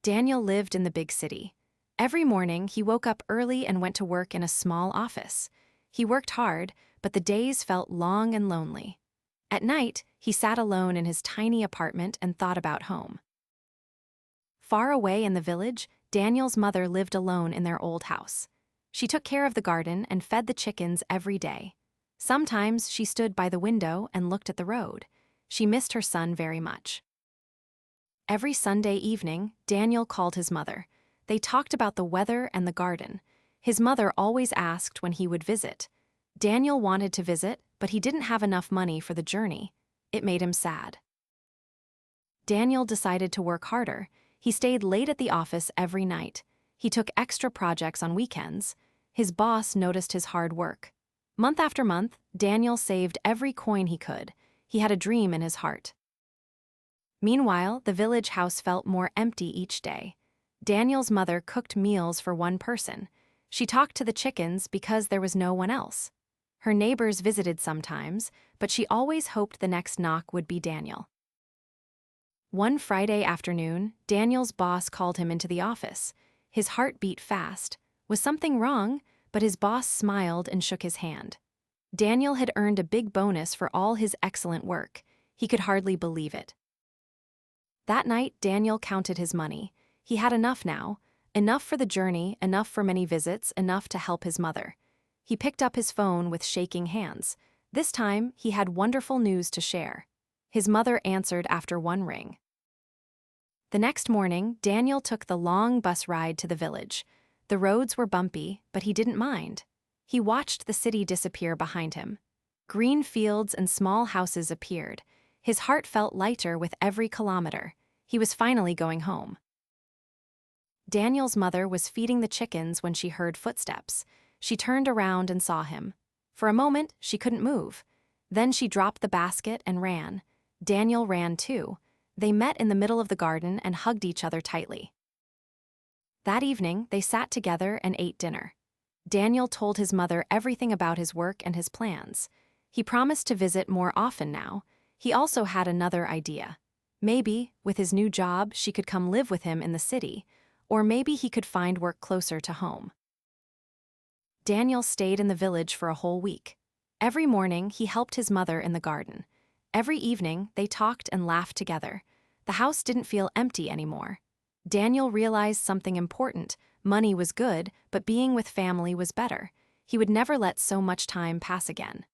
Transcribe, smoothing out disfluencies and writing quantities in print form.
Daniel lived in the big city. Every morning, he woke up early and went to work in a small office. He worked hard, but the days felt long and lonely. At night, he sat alone in his tiny apartment and thought about home. Far away in the village, Daniel's mother lived alone in their old house. She took care of the garden and fed the chickens every day. Sometimes she stood by the window and looked at the road. She missed her son very much. Every Sunday evening, Daniel called his mother. They talked about the weather and the garden. His mother always asked when he would visit. Daniel wanted to visit, but he didn't have enough money for the journey. It made him sad. Daniel decided to work harder. He stayed late at the office every night. He took extra projects on weekends. His boss noticed his hard work. Month after month, Daniel saved every coin he could. He had a dream in his heart. Meanwhile, the village house felt more empty each day. Daniel's mother cooked meals for one person. She talked to the chickens because there was no one else. Her neighbors visited sometimes, but she always hoped the next knock would be Daniel. One Friday afternoon, Daniel's boss called him into the office. His heart beat fast. Was something wrong? But his boss smiled and shook his hand. Daniel had earned a big bonus for all his excellent work. He could hardly believe it. That night, Daniel counted his money. He had enough now. Enough for the journey, enough for many visits, enough to help his mother. He picked up his phone with shaking hands. This time, he had wonderful news to share. His mother answered after one ring. The next morning, Daniel took the long bus ride to the village. The roads were bumpy, but he didn't mind. He watched the city disappear behind him. Green fields and small houses appeared. His heart felt lighter with every kilometer. He was finally going home. Daniel's mother was feeding the chickens when she heard footsteps. She turned around and saw him. For a moment, she couldn't move. Then she dropped the basket and ran. Daniel ran too. They met in the middle of the garden and hugged each other tightly. That evening, they sat together and ate dinner. Daniel told his mother everything about his work and his plans. He promised to visit more often now. He also had another idea. Maybe, with his new job, she could come live with him in the city, or maybe he could find work closer to home. Daniel stayed in the village for a whole week. Every morning, he helped his mother in the garden. Every evening, they talked and laughed together. The house didn't feel empty anymore. Daniel realized something important. Money was good, but being with family was better. He would never let so much time pass again.